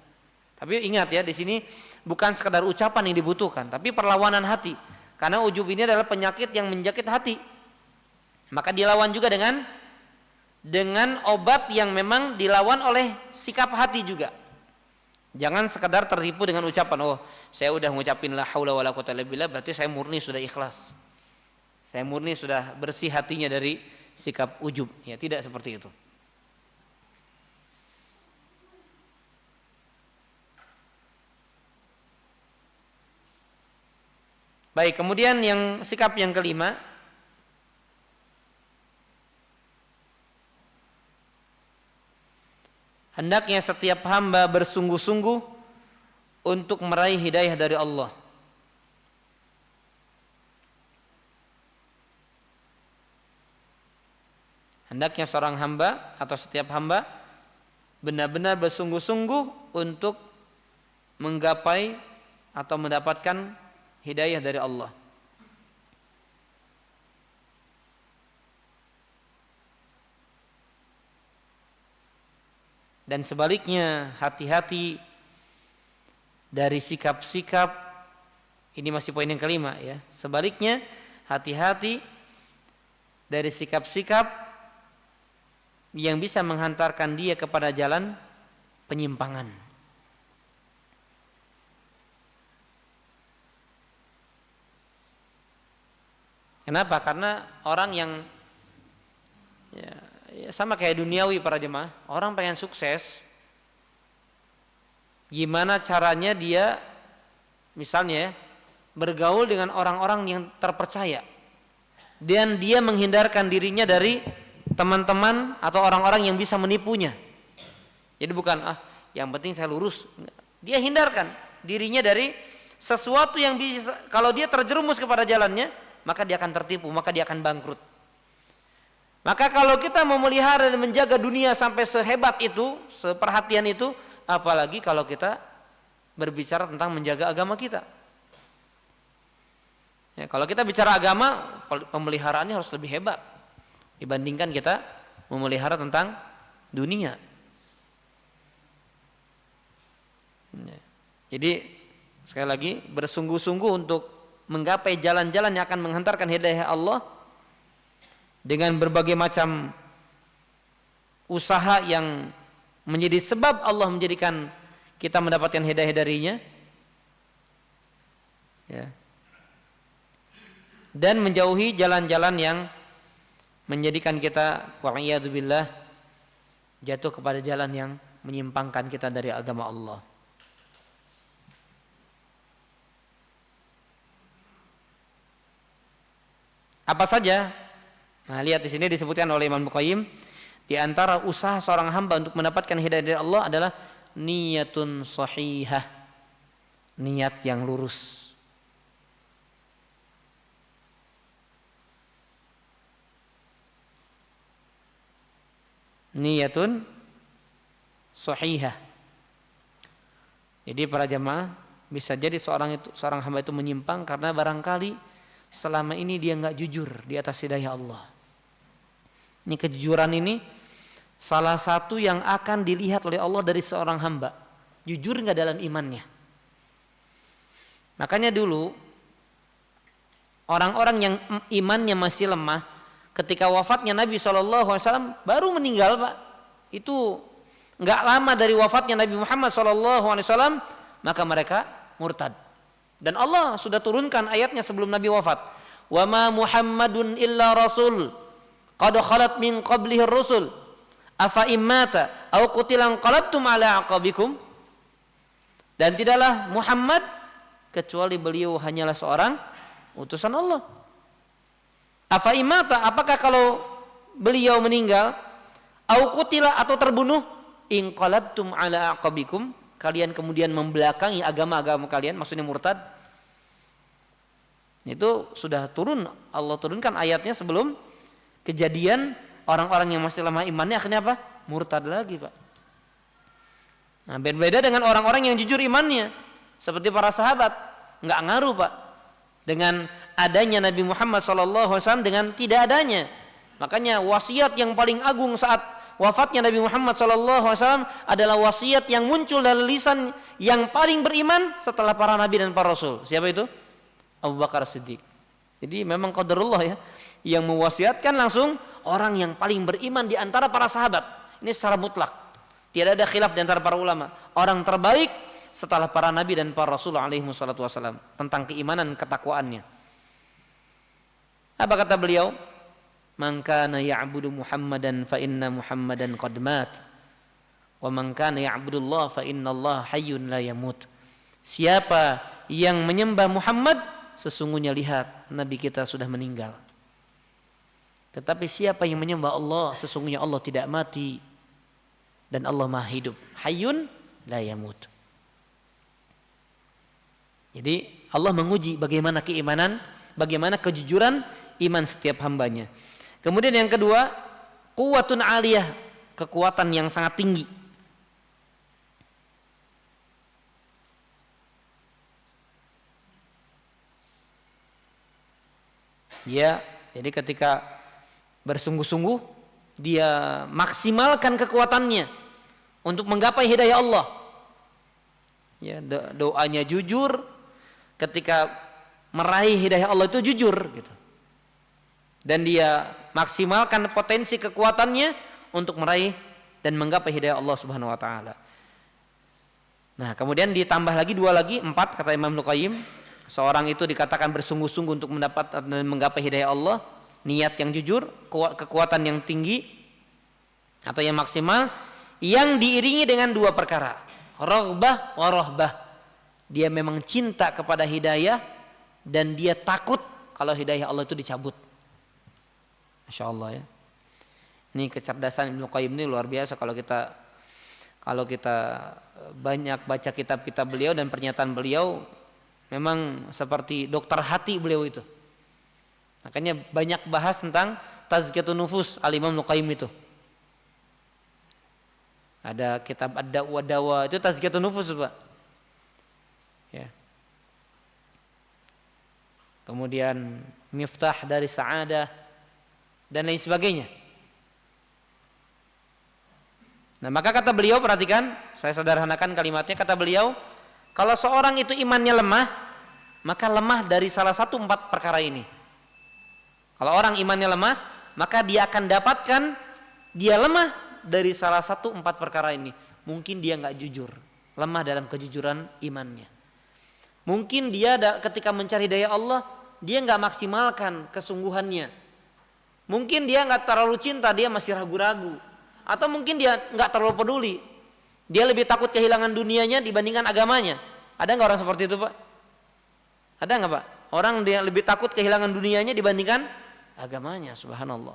Tapi ingat ya, di sini bukan sekadar ucapan yang dibutuhkan, tapi perlawanan hati. Karena ujub ini adalah penyakit yang menjakit hati. Maka dilawan juga dengan obat yang memang dilawan oleh sikap hati juga. Jangan sekedar tertipu dengan ucapan, oh saya udah ngucapin la haula wala quwata illa billah, berarti saya murni sudah ikhlas. Saya murni sudah bersih hatinya dari sikap ujub. Ya, tidak seperti itu. Baik, kemudian sikap yang kelima, hendaknya setiap hamba bersungguh-sungguh untuk meraih hidayah dari Allah. Hendaknya seorang hamba atau setiap hamba benar-benar bersungguh-sungguh untuk menggapai atau mendapatkan hidayah dari Allah. Dan sebaliknya, hati-hati dari sikap-sikap, ini masih poin yang kelima ya. Sebaliknya, hati-hati dari sikap-sikap yang bisa menghantarkan dia kepada jalan penyimpangan. Kenapa? Karena orang yang ya sama kayak duniawi para jemaah, orang pengen sukses, gimana caranya dia misalnya bergaul dengan orang-orang yang terpercaya dan dia menghindarkan dirinya dari teman-teman atau orang-orang yang bisa menipunya. Jadi bukan yang penting saya lurus, dia hindarkan dirinya dari sesuatu yang bisa, kalau dia terjerumus kepada jalannya maka dia akan tertipu, maka dia akan bangkrut. Maka kalau kita memelihara dan menjaga dunia sampai sehebat itu, seperhatian itu, apalagi kalau kita berbicara tentang menjaga agama kita. Ya, kalau kita bicara agama, pemeliharaannya harus lebih hebat dibandingkan kita memelihara tentang dunia. Ya. Jadi sekali lagi bersungguh-sungguh untuk menggapai jalan-jalan yang akan menghantarkan hidayah Allah dengan berbagai macam usaha yang menjadi sebab Allah menjadikan kita mendapatkan hidayah darinya, ya. Dan menjauhi jalan-jalan yang menjadikan kita wa'iyadzubillah jatuh kepada jalan yang menyimpangkan kita dari agama Allah. Apa saja? Nah, lihat di sini disebutkan oleh Imam Al-Qayyim, di antara usaha seorang hamba untuk mendapatkan hidayah dari Allah adalah niyatun sahihah, niat yang lurus. Niyatun sahihah. Jadi para jamaah, bisa jadi seorang hamba itu menyimpang karena barangkali selama ini dia enggak jujur di atas hidayah Allah. Ini kejujuran ini salah satu yang akan dilihat oleh Allah dari seorang hamba. Jujur enggak dalam imannya. Makanya dulu orang-orang yang imannya masih lemah, ketika wafatnya Nabi SAW baru meninggal, Pak. Itu enggak lama dari wafatnya Nabi Muhammad SAW, maka mereka murtad. Dan Allah sudah turunkan ayatnya sebelum Nabi wafat. Wa ma Muhammadun illa rasul qad khalat min qablihi rusul afa immata aw qutila qalabtum ala aqabikum. Dan tidaklah Muhammad kecuali beliau hanyalah seorang utusan Allah. Afa immata, apakah kalau beliau meninggal, aw qutila atau terbunuh, in qalabtum ala aqabikum, kalian kemudian membelakangi agama-agama kalian, maksudnya murtad. Itu sudah turun, Allah turunkan ayatnya sebelum kejadian orang-orang yang masih lemah imannya akhirnya apa? Murtad lagi, Pak. Nah, berbeda dengan orang-orang yang jujur imannya, seperti para sahabat, enggak ngaruh, Pak, dengan adanya Nabi Muhammad SAW dengan tidak adanya. Makanya wasiat yang paling agung saat wafatnya Nabi Muhammad SAW adalah wasiat yang muncul dari lisan yang paling beriman setelah para nabi dan para rasul. Siapa itu? Abu Bakar Siddiq. Jadi memang qadarullah ya, yang mewasiatkan langsung orang yang paling beriman di antara para sahabat. Ini secara mutlak, tidak ada khilaf di antara para ulama. Orang terbaik setelah para nabi dan para rasul alaihi wassalatu wassalam tentang keimanan ketakwaannya. Apa kata beliau? Man kana ya'budu Muhammadan fa inna Muhammadan qad mat. Wa man kana ya'budullah fa innallaha hayyun la yamut. Siapa yang menyembah Muhammad, sesungguhnya lihat nabi kita sudah meninggal. Tetapi siapa yang menyembah Allah, sesungguhnya Allah tidak mati dan Allah Maha hidup. Hayyun la yamut. Jadi Allah menguji bagaimana keimanan, bagaimana kejujuran iman setiap hambanya. Kemudian yang kedua, quwwatun aliyah, kekuatan yang sangat tinggi. Ya, jadi ketika bersungguh-sungguh dia maksimalkan kekuatannya untuk menggapai hidayah Allah. Ya, doanya jujur, ketika meraih hidayah Allah itu jujur gitu. Dan dia maksimalkan potensi kekuatannya untuk meraih dan menggapai hidayah Allah Subhanahu wa taala. Nah, kemudian ditambah lagi 2 lagi, 4 kata Imam Ibnu Qayyim. Seorang itu dikatakan bersungguh-sungguh untuk mendapat dan menggapai hidayah Allah, niat yang jujur, kekuatan yang tinggi atau yang maksimal, yang diiringi dengan 2 perkara, raghbah wa rahbah. Dia memang cinta kepada hidayah dan dia takut kalau hidayah Allah itu dicabut. Masya Allah ya. Ini kecerdasan Ibnu Qayyim ini luar biasa. Kalau kita banyak baca kitab-kitab beliau dan pernyataan beliau, memang seperti dokter hati beliau itu. Makanya banyak bahas tentang tazkiyatun nufus al-Imam Ibnu Qayyim itu. Ada kitab Ad-Da'wa Dawa, itu tazkiyatun nufus, Pak. Ya. Kemudian Miftah dari Sa'adah dan lain sebagainya. Nah, maka kata beliau, perhatikan, saya sederhanakan kalimatnya, kata beliau, kalau seorang itu imannya lemah, maka lemah dari salah satu 4 perkara ini. Kalau orang imannya lemah, maka dia akan dapatkan dia lemah dari salah satu 4 perkara ini. Mungkin dia nggak jujur, lemah dalam kejujuran imannya. Mungkin dia ketika mencari daya Allah, dia nggak maksimalkan kesungguhannya. Mungkin dia nggak terlalu cinta, dia masih ragu-ragu. Atau mungkin dia nggak terlalu peduli, dia lebih takut kehilangan dunianya dibandingkan agamanya. Ada nggak orang seperti itu, Pak? Ada nggak, Pak? Orang dia lebih takut kehilangan dunianya dibandingkan agamanya. Subhanallah.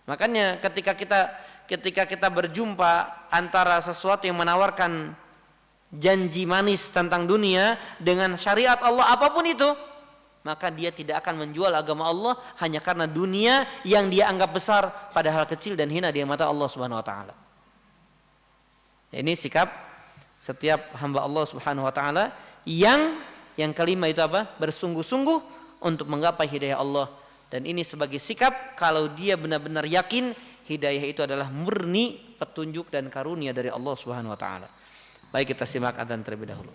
Makanya ketika kita berjumpa antara sesuatu yang menawarkan janji manis tentang dunia dengan syariat Allah apapun itu, maka dia tidak akan menjual agama Allah hanya karena dunia yang dia anggap besar padahal kecil dan hina di mata Allah Subhanahu wa taala. Ini sikap setiap hamba Allah Subhanahu wa taala yang kelima itu apa? Bersungguh-sungguh untuk menggapai hidayah Allah, dan ini sebagai sikap kalau dia benar-benar yakin hidayah itu adalah murni petunjuk dan karunia dari Allah Subhanahu wa taala. Baik, kita simak adzan terlebih dahulu.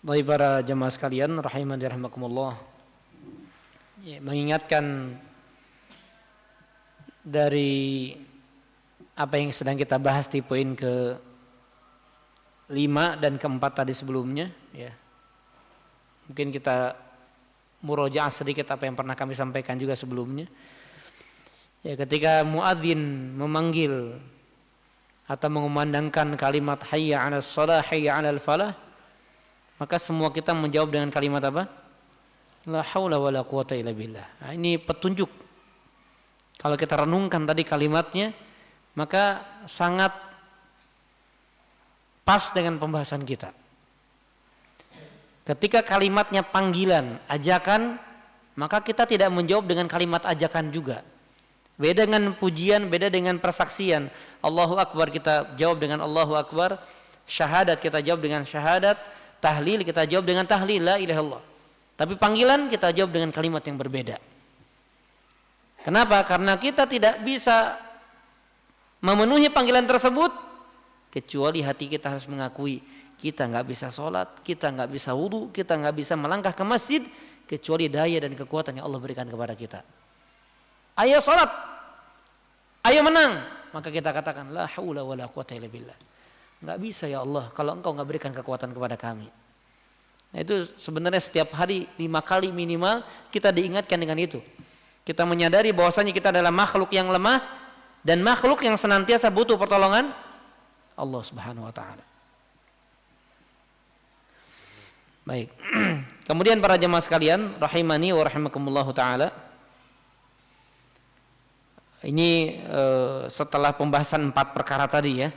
Baik para jemaah sekalian, rahimani rahimakumullah. Ya, mengingatkan dari apa yang sedang kita bahas di poin ke-5 dan ke-4 tadi sebelumnya, ya. Mungkin kita murojaah sedikit apa yang pernah kami sampaikan juga sebelumnya. Ya, ketika muadzin memanggil atau mengumandangkan kalimat hayya 'alas shalah, hayya 'alal falah, maka semua kita menjawab dengan kalimat apa? La haula wala quwata illa billah. Nah, ini petunjuk. Kalau kita renungkan tadi kalimatnya, maka sangat pas dengan pembahasan kita. Ketika kalimatnya panggilan, ajakan, maka kita tidak menjawab dengan kalimat ajakan juga. Beda dengan pujian, beda dengan persaksian. Allahu Akbar kita jawab dengan Allahu Akbar. Syahadat kita jawab dengan syahadat. Tahlil kita jawab dengan tahlil, la ilaha illallah. Tapi panggilan kita jawab dengan kalimat yang berbeda. Kenapa? Karena kita tidak bisa memenuhi panggilan tersebut kecuali hati kita harus mengakui kita nggak bisa sholat, kita nggak bisa wudu, kita nggak bisa melangkah ke masjid kecuali daya dan kekuatan yang Allah berikan kepada kita. Ayo sholat, ayo menang, maka kita katakan la haula wala quwata illa billah. Nggak bisa ya Allah kalau Engkau nggak berikan kekuatan kepada kami. Nah, itu sebenarnya setiap hari 5 kali minimal kita diingatkan dengan itu. Kita menyadari bahwasanya kita adalah makhluk yang lemah dan makhluk yang senantiasa butuh pertolongan Allah Subhanahu wa taala. Baik. Kemudian para jemaah sekalian, rahimani wa rahimakumullah taala. Ini setelah pembahasan 4 perkara tadi ya.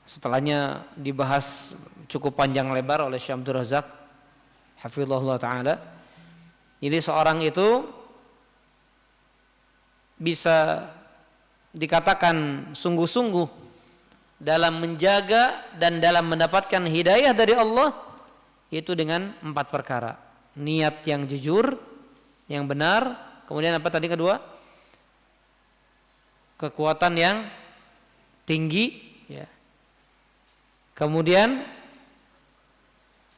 Setelahnya dibahas cukup panjang lebar oleh Syekh Abdul Razak hafizahullah taala. Jadi seorang itu bisa dikatakan sungguh-sungguh dalam menjaga dan dalam mendapatkan hidayah dari Allah itu dengan 4 perkara. Niat yang jujur, yang benar, kemudian apa tadi kedua? Kekuatan yang tinggi, ya. Kemudian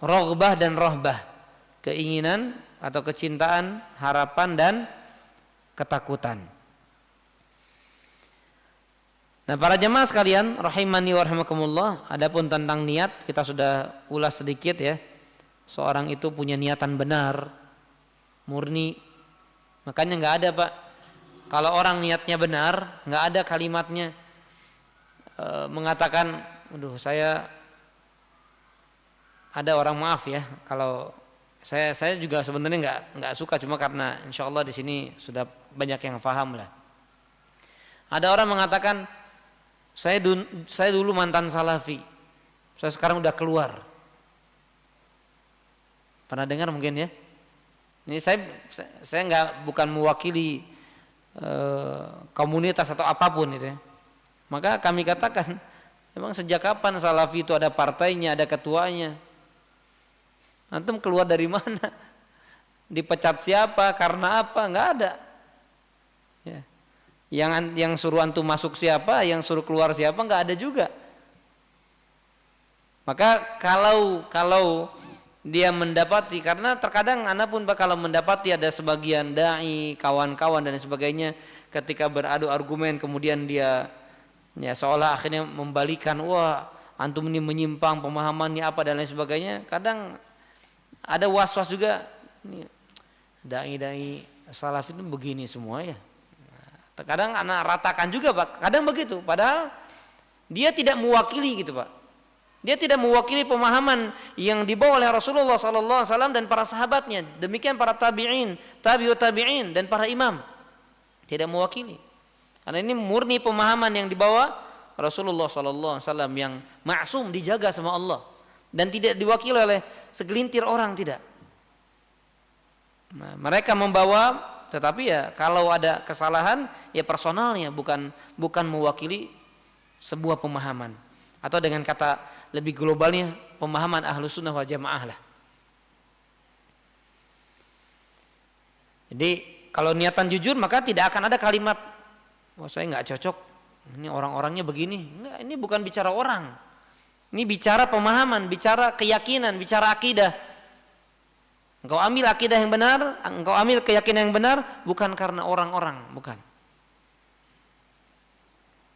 raghbah dan rahbah, keinginan atau kecintaan, harapan dan ketakutan. Nah, para jemaah sekalian, rahimani wa rahimakumullah, adapun tentang niat kita sudah ulas sedikit ya. Seorang itu punya niatan benar, murni. Makanya nggak ada Pak, kalau orang niatnya benar, nggak ada kalimatnya mengatakan, aduh saya ada orang maaf ya, kalau saya juga sebenarnya nggak suka, cuma karena insya Allah di sini sudah banyak yang paham lah. Ada orang mengatakan saya dulu mantan salafi, saya sekarang udah keluar. Pernah dengar mungkin ya? Ini saya bukan mewakili komunitas atau apapun itu ya. Maka kami katakan, memang sejak kapan salafi itu ada partainya, ada ketuanya? Antum keluar dari mana? Dipecat siapa? Karena apa? Enggak ada. Ya. Yang suruh antum masuk siapa? Yang suruh keluar siapa? Enggak ada juga. Maka kalau dia mendapati, karena terkadang anak pun kalau mendapati ada sebagian dai, kawan-kawan dan sebagainya, ketika beradu argumen kemudian dia ya seolah akhirnya membalikan, wah antum ini menyimpang pemahamannya apa dan lain sebagainya. Kadang ada was-was juga, dai-dai salaf itu begini semua ya. Terkadang anak ratakan juga Pak, kadang begitu. Padahal dia tidak mewakili gitu Pak. Dia tidak mewakili pemahaman yang dibawa oleh Rasulullah SAW dan para sahabatnya. Demikian para tabi'in, tabi'ut tabi'in dan para imam. Tidak mewakili. Karena ini murni pemahaman yang dibawa Rasulullah SAW yang maksum, dijaga sama Allah. Dan tidak diwakili oleh segelintir orang, tidak. Nah, mereka membawa, tetapi ya kalau ada kesalahan ya personalnya, bukan mewakili sebuah pemahaman. Atau dengan kata lebih globalnya, pemahaman Ahlus Sunnah wal Jamaah lah. Jadi kalau niatan jujur maka tidak akan ada kalimat, wah saya nggak cocok, ini orang-orangnya begini. Enggak, ini bukan bicara orang. Ini bicara pemahaman, bicara keyakinan, bicara akidah. Engkau ambil akidah yang benar, engkau ambil keyakinan yang benar, bukan karena orang-orang, bukan.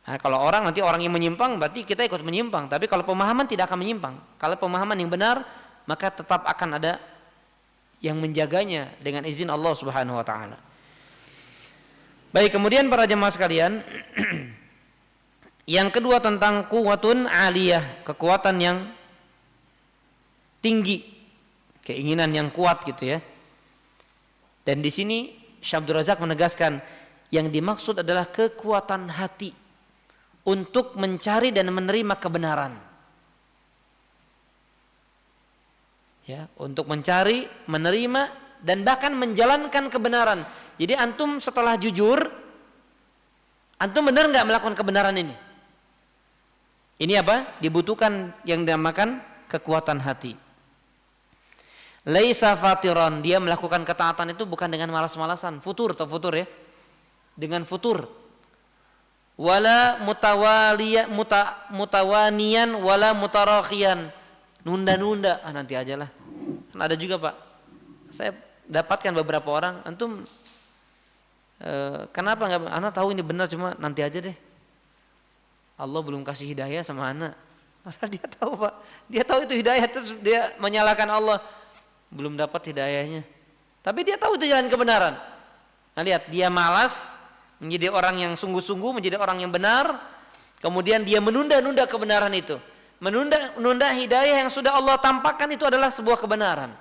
Nah, kalau nanti orang yang menyimpang, berarti kita ikut menyimpang. Tapi kalau pemahaman tidak akan menyimpang. Kalau pemahaman yang benar, maka tetap akan ada yang menjaganya dengan izin Allah Subhanahu wa taala. Baik, kemudian para jemaah sekalian, yang kedua tentang kuwatun aliyah, kekuatan yang tinggi, keinginan yang kuat gitu ya. Dan di sini Syekh Abdul Razak menegaskan yang dimaksud adalah kekuatan hati untuk mencari dan menerima kebenaran. Ya, untuk mencari, menerima dan bahkan menjalankan kebenaran. Jadi antum setelah jujur, antum benar nggak melakukan kebenaran ini? Ini apa? Dibutuhkan yang dinamakan kekuatan hati. Laisa fatiran, dia melakukan ketaatan itu bukan dengan malas-malasan, futur atau futur ya. Dengan futur. Wala mutawanian wala mutarakhian. Nunda-nunda, nanti ajalah. Kan ada juga, Pak. Saya dapatkan beberapa orang, antum kenapa enggak, anak tahu ini benar cuma nanti aja deh. Allah belum kasih hidayah sama anak. Padahal dia tahu, Pak. Dia tahu itu hidayah, terus dia menyalahkan Allah. Belum dapat hidayahnya. Tapi dia tahu itu jalan kebenaran. Nah, lihat, dia malas menjadi orang yang sungguh-sungguh, menjadi orang yang benar. Kemudian dia menunda-nunda kebenaran itu. Menunda hidayah yang sudah Allah tampakkan itu adalah sebuah kebenaran.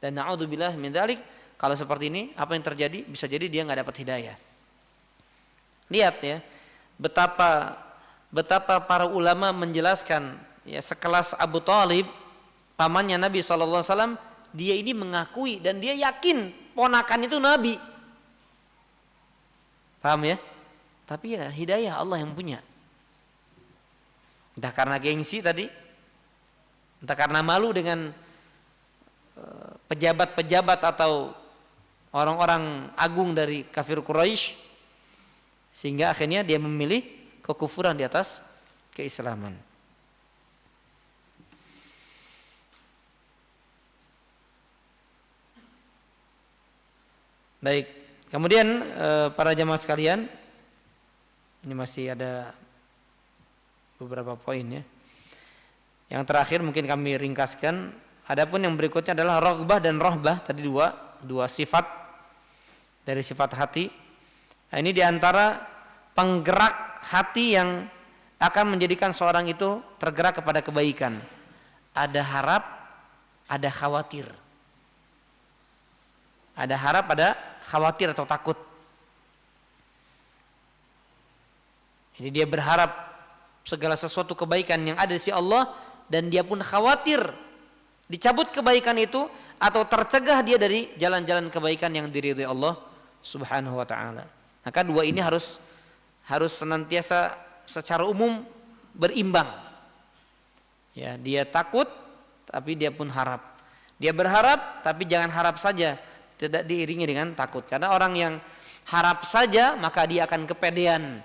Dan na'udzubillah min dzalik, kalau seperti ini apa yang terjadi? Bisa jadi dia enggak dapat hidayah. Lihat ya, betapa para ulama menjelaskan ya, sekelas Abu Thalib, pamannya Nabi SAW, dia ini mengakui dan dia yakin ponakan itu Nabi. Paham ya? Tapi ya hidayah Allah yang punya. Entah karena gengsi tadi, entah karena malu dengan pejabat-pejabat atau orang-orang agung dari kafir Quraisy, sehingga akhirnya dia memilih kekufuran di atas keislaman. Baik, kemudian para jamaah sekalian, ini masih ada beberapa poin ya. Yang terakhir mungkin kami ringkaskan. Adapun yang berikutnya adalah raghbah dan rahbah, tadi dua sifat dari sifat hati. Nah, ini diantara penggerak hati yang akan menjadikan seorang itu tergerak kepada kebaikan. Ada harap, ada khawatir. Ada harap, ada khawatir atau takut. Jadi dia berharap segala sesuatu kebaikan yang ada di sisi Allah, dan dia pun khawatir dicabut kebaikan itu atau tercegah dia dari jalan-jalan kebaikan yang diridhai Allah Subhanahu wa taala. Maka dua ini harus senantiasa secara umum berimbang. Ya, dia takut tapi dia pun harap. Dia berharap tapi jangan harap saja, tidak diiringi dengan takut. Karena orang yang harap saja maka dia akan kepedean.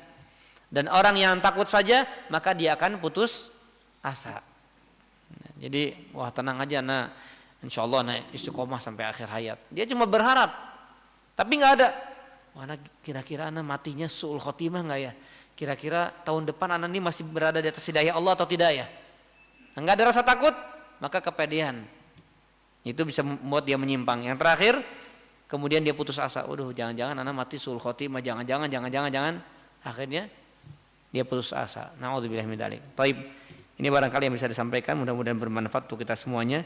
Dan orang yang takut saja maka dia akan putus asa. Jadi wah tenang aja nak, insyaallah nak istiqomah sampai akhir hayat. Dia cuma berharap, tapi nggak ada. Mana kira-kira anak matinya su'ul khotimah nggak ya? Kira-kira tahun depan anak ini masih berada di atas hidayah Allah atau tidak ya? Nggak ada rasa takut, maka kepedean. Itu bisa membuat dia menyimpang. Yang terakhir, kemudian dia putus asa. Waduh, jangan-jangan anak mati su'ul khotimah, jangan. Akhirnya dia putus asa. Na'udzubillah min dzalik. Baik. Ini barangkali yang bisa disampaikan, mudah-mudahan bermanfaat untuk kita semuanya,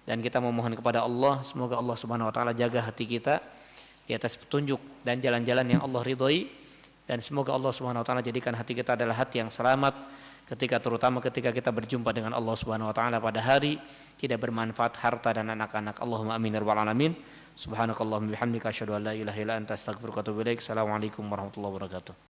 dan kita memohon kepada Allah semoga Allah Subhanahu wa taala jaga hati kita di atas petunjuk dan jalan-jalan yang Allah ridhoi, dan semoga Allah Subhanahu wa taala jadikan hati kita adalah hati yang selamat terutama ketika kita berjumpa dengan Allah Subhanahu wa taala pada hari tidak bermanfaat harta dan anak-anak. Allahumma amin ya rabbal alamin. Subhanakallahumma bihamdika asyhadu an la ilaha illa anta astaghfiruka wa atubu ilaik. Assalamualaikum warahmatullahi wabarakatuh.